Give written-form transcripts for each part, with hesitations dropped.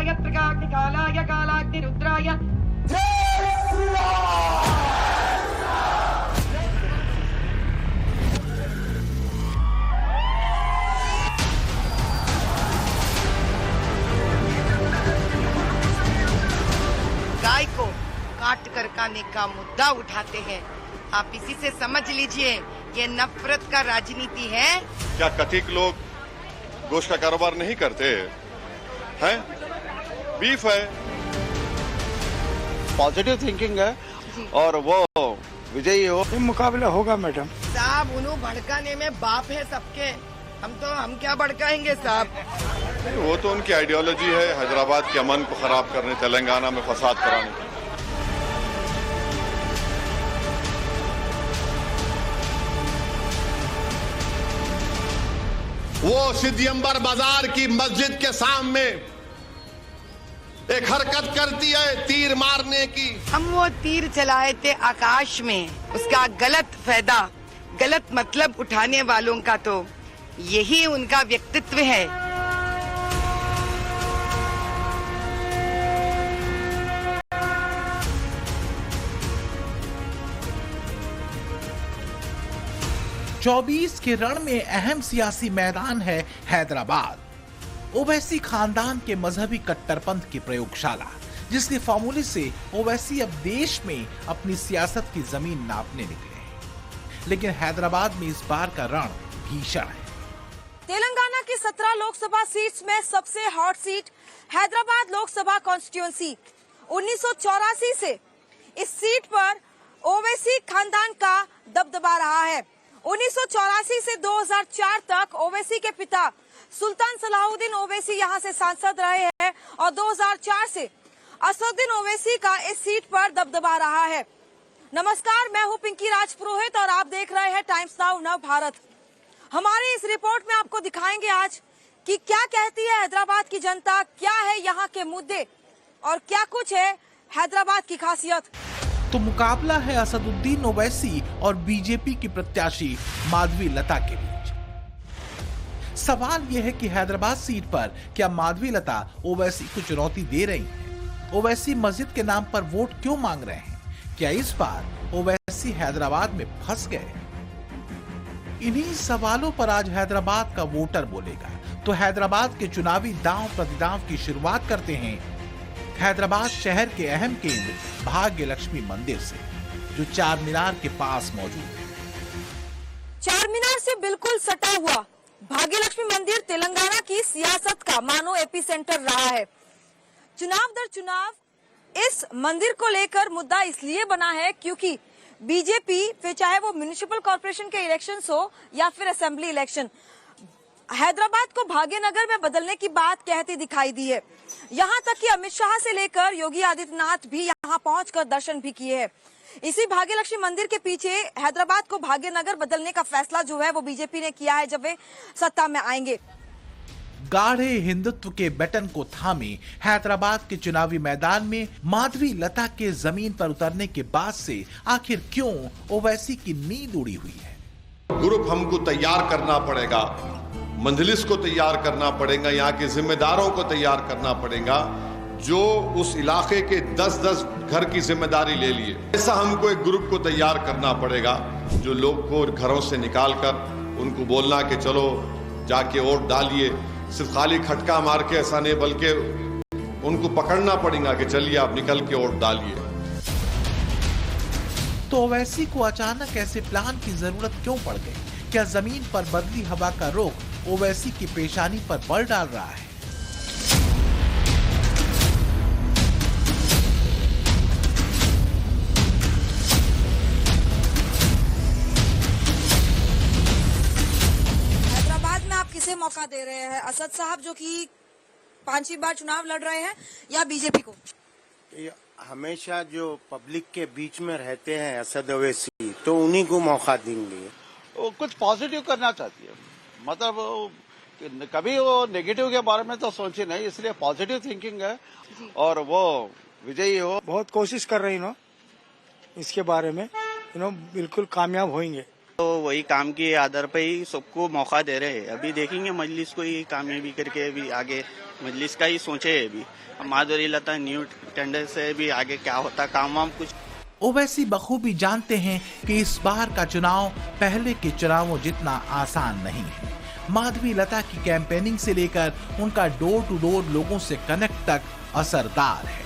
कालाय त्रिकाग्निकालाय कालाग्निरुद्राय गाय को काट कर खाने का मुद्दा उठाते हैं। आप इसी से समझ लीजिए ये नफरत का राजनीति है। क्या कथिक लोग गोश्त का कारोबार नहीं करते हैं? बीफ है, पॉजिटिव थिंकिंग है और वो विजयी हो। मुकाबला होगा मैडम। साहब उन्हों भड़काने में बाप है सबके, हम क्या भड़काएंगे साहब। वो तो उनकी आइडियोलॉजी है, हैदराबाद के अमन को खराब करने, तेलंगाना में फसाद कराने की। वो सिद्धियंबर बाजार की मस्जिद के सामने एक हरकत करती है तीर मारने की। हम वो तीर चलाए थे आकाश में, उसका गलत फायदा, गलत मतलब उठाने वालों का तो यही उनका व्यक्तित्व है। चौबीस के रण में अहम सियासी मैदान है हैदराबाद। ओवैसी खानदान के मजहबी कट्टरपंथ की प्रयोगशाला, जिसके फार्मूले से ओवैसी अब देश में अपनी सियासत की जमीन नापने निकले हैं। लेकिन हैदराबाद में इस बार का रण भीषण है। तेलंगाना की 17 लोकसभा सीट्स में सबसे hot seat Hyderabad Lok Sabha constituency. 1984 से इस सीट पर ओवैसी खानदान का दबदबा रहा है। 1984 से 2004 तक ओवैसी के पिता सुल्तान सलाहुद्दीन ओवैसी यहां से सांसद रहे हैं और 2004 से असदुद्दीन ओवैसी का इस सीट पर दबदबा रहा है। नमस्कार, मैं हूं पिंकी राजपुरोहित और आप देख रहे हैं टाइम्स नाउ नव भारत। हमारी इस रिपोर्ट में आपको दिखाएंगे आज कि क्या कहती है हैदराबाद की जनता, क्या है यहाँ के मुद्दे और क्या कुछ है हैदराबाद की खासियत। तो मुकाबला है असदुद्दीन ओवैसी और बीजेपी की प्रत्याशी माधवी लता के बीच। सवाल यह है कि हैदराबाद सीट पर क्या माधवी लता ओवैसी को चुनौती दे रही हैं? ओवैसी मस्जिद के नाम पर वोट क्यों मांग रहे हैं? क्या इस बार ओवैसी हैदराबाद में फंस गए? इन्हीं सवालों पर आज हैदराबाद का वोटर बोलेगा। तो हैदराबाद के चुनावी दांव प्रतिदांव की शुरुआत करते हैं हैदराबाद शहर के अहम केंद्र भाग्य लक्ष्मी मंदिर से, जो चार मीनार के पास मौजूद है। चार मीनार से बिल्कुल सटा हुआ भाग्य लक्ष्मी मंदिर तेलंगाना की सियासत का मानो एपी सेंटर रहा है। चुनाव दर चुनाव इस मंदिर को लेकर मुद्दा इसलिए बना है क्योंकि बीजेपी, फिर चाहे वो म्युनिसिपल कॉर्पोरेशन के इलेक्शंस हो या फिर असेंबली इलेक्शन, हैदराबाद को भाग्यनगर में बदलने की बात कहती दिखाई दी है। यहां तक कि अमित शाह से लेकर योगी आदित्यनाथ भी यहां पहुंचकर दर्शन भी किए हैं। इसी भाग्य लक्ष्मी मंदिर के पीछे हैदराबाद को भाग्यनगर बदलने का फैसला जो है वो बीजेपी ने किया है जब वे सत्ता में आएंगे। गाढ़े हिंदुत्व के बटन को थामे हैदराबाद के चुनावी मैदान में माधवी लता के जमीन पर उतरने के बाद से आखिर क्यों ओवैसी की नींद उड़ी हुई है? ग्रुप हमको तैयार करना पड़ेगा, मंजलिस को तैयार करना पड़ेगा, यहाँ के जिम्मेदारों को तैयार करना पड़ेगा जो उस इलाके के 10-10 घर की जिम्मेदारी ले लिए। ऐसा हमको एक ग्रुप को तैयार करना पड़ेगा जो लोग को घरों से निकाल कर उनको बोलना कि चलो जाके वोट डालिए। सिर्फ खाली खटका मार के ऐसा नहीं, बल्कि उनको पकड़ना पड़ेगा कि चलिए आप निकल के वोट डालिए। तो ओवैसी को अचानक ऐसे प्लान की जरूरत क्यों पड़ गई? क्या जमीन पर बदली हवा का रुख ओवैसी की पेशानी पर बल डाल रहा है? हैदराबाद में आप किसे मौका दे रहे हैं? असद साहब जो कि 5वीं बार चुनाव लड़ रहे हैं या बीजेपी को? हमेशा जो पब्लिक के बीच में रहते हैं असद ओवैसी, तो उन्हीं को मौका देंगे। वो कुछ पॉजिटिव करना चाहती है, मतलब कभी वो नेगेटिव के बारे में तो सोचे नहीं, इसलिए पॉजिटिव थिंकिंग है और वो विजयी हो। बहुत कोशिश कर रही नो इसके बारे में, बिल्कुल कामयाब होंगे। तो वही काम के आधार पर ही सबको मौका दे रहे हैं। अभी देखेंगे मजलिस को ही कामयाबी करके अभी आगे मजलिस का ही सोचे है। अभी माधुरी लता न्यू टेंडर से भी आगे क्या होता काम वाम कुछ। ओवैसी बखूबी जानते हैं कि इस बार का चुनाव पहले के चुनावों जितना आसान नहीं है। माधवी लता की कैंपेनिंग से लेकर उनका डोर टू डोर लोगों से कनेक्ट तक असरदार है।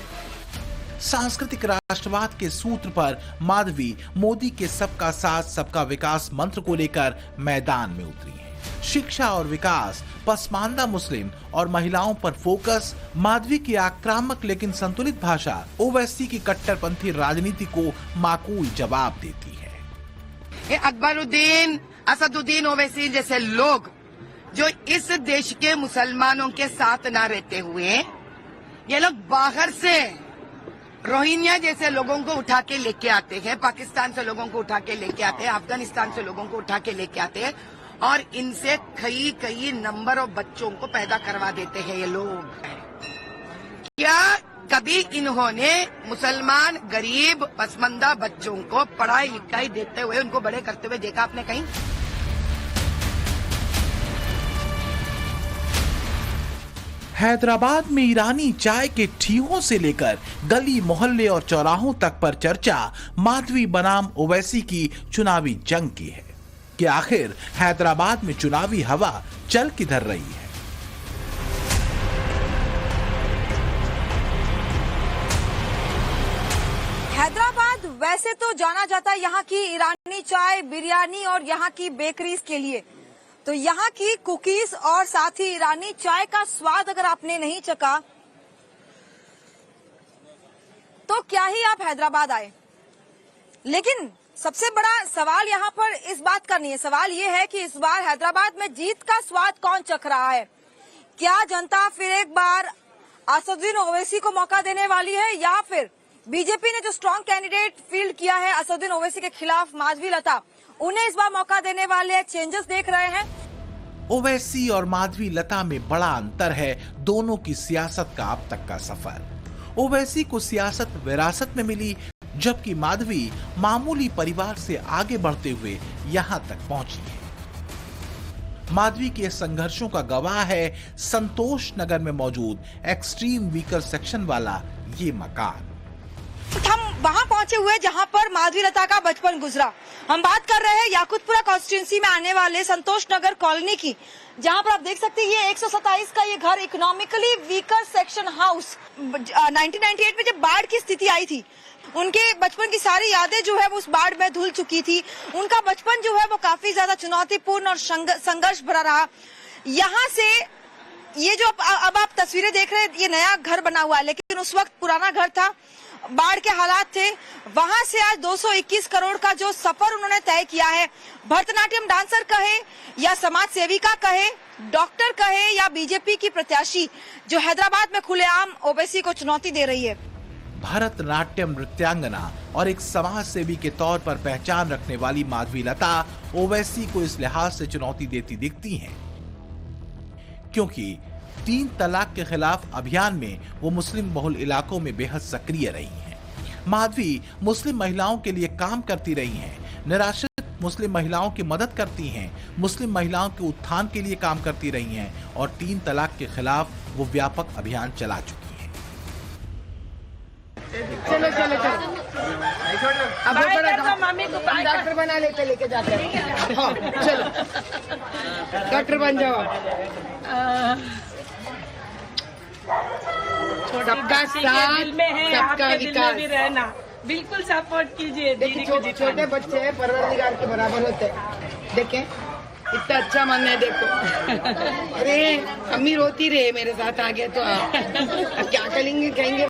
सांस्कृतिक राष्ट्रवाद के सूत्र पर माधवी मोदी के सबका साथ सबका विकास मंत्र को लेकर मैदान में उतरी हैं। शिक्षा और विकास, पसमानदा मुस्लिम और महिलाओं पर फोकस, माधवी की आक्रामक लेकिन संतुलित भाषा ओवैसी की कट्टरपंथी राजनीति को माकूल जवाब देती है। ये अकबरुद्दीन, असदुद्दीन ओवैसी जैसे लोग जो इस देश के मुसलमानों के साथ ना रहते हुए ये लोग बाहर से रोहिंग्या जैसे लोगों को उठा के लेके आते हैं, पाकिस्तान से लोगों को उठा के लेके आते हैं, अफगानिस्तान से लोगों को उठा के लेके आते हैं और इनसे कई नंबर ऑफ बच्चों को पैदा करवा देते हैं ये लोग। क्या कभी इन्होंने मुसलमान गरीब पसमंदा बच्चों को पढ़ाई लिखाई देते हुए उनको बड़े करते हुए देखा आपने कहीं? हैदराबाद में ईरानी चाय के ठीहों से लेकर गली मोहल्ले और चौराहों तक पर चर्चा माधवी बनाम ओवैसी की चुनावी जंग की है कि आखिर हैदराबाद में चुनावी हवा चल किधर रही है। हैदराबाद वैसे तो जाना जाता है यहाँ की ईरानी चाय, बिरयानी और यहाँ की बेकरीज के लिए। तो यहाँ की कुकीज और साथ ही ईरानी चाय का स्वाद अगर आपने नहीं चखा तो क्या ही आप हैदराबाद आए। लेकिन सबसे बड़ा सवाल यहाँ पर इस बात का नहीं है, सवाल ये है कि इस बार हैदराबाद में जीत का स्वाद कौन चख रहा है। क्या जनता फिर एक बार असदुद्दीन ओवैसी को मौका देने वाली है या फिर बीजेपी ने जो स्ट्रॉन्ग कैंडिडेट फील्ड किया है असदुद्दीन ओवैसी के खिलाफ माधवी लता, उन्हें इस बार मौका देने वाले चेंजेस देख रहे हैं। ओवैसी और माधवी लता में बड़ा अंतर है दोनों की सियासत का अब तक का सफर। ओवैसी को सियासत विरासत में मिली जबकि माधवी मामूली परिवार से आगे बढ़ते हुए यहां तक पहुंची है। माधवी के संघर्षों का गवाह है संतोष नगर में मौजूद एक्सट्रीम वीकर सेक्शन वाला ये मकान। हम वहां पहुंचे हुए जहां पर माधवी लता का बचपन गुजरा। हम बात कर रहे हैं याकुतपुरा कॉन्स्टिट्यूंसी में आने वाले संतोष नगर कॉलोनी की, जहां पर आप देख सकते हैं ये 127 का ये घर इकोनॉमिकली वीकर सेक्शन हाउस 1998 में जब बाढ़ की स्थिति आई थी उनके बचपन की सारी यादें जो है वो उस बाढ़ में धुल चुकी थी। उनका बचपन जो है वो काफी ज्यादा चुनौतीपूर्ण और संघर्ष भरा रहा। यहाँ से ये जो अब आप तस्वीरें देख रहे हैं ये नया घर बना हुआ है, लेकिन उस वक्त पुराना घर था, बाढ़ के हालात थे। वहां से आज 221 करोड़ का जो सफर उन्होंने तय किया है, भरतनाट्यम डांसर कहे या समाज सेविका कहे, डॉक्टर कहे या बीजेपी की प्रत्याशी जो हैदराबाद में खुलेआम ओवैसी को चुनौती दे रही है। भरतनाट्यम नृत्यांगना और एक समाज सेवी के तौर पर पहचान रखने वाली माधवी लता ओवैसी को इस लिहाज से चुनौती देती दिखती हैं क्योंकि 3 तलाक के खिलाफ अभियान में वो मुस्लिम बहुल इलाकों में बेहद सक्रिय रही हैं। माधवी मुस्लिम महिलाओं के लिए काम करती रही हैं, निराश्रित मुस्लिम महिलाओं की मदद करती हैं, मुस्लिम महिलाओं के उत्थान के लिए काम करती रही हैं और 3 तलाक के खिलाफ वो व्यापक अभियान चला चुकी हैं। चलो अब डॉक्टर बना लेके जाते हैं। हाँ, चलो डॉक्टर बन जाओ। सबका साथ सबका विकास भी रहना, बिल्कुल सपोर्ट कीजिए। देखिए छोटे बच्चे हैं परवरदिगार के बराबर होते हैं। देखें इतना अच्छा मन है, देखो। अरे अम्मी रोती रहे मेरे साथ आ गया तो अब क्या करेंगे, कहेंगे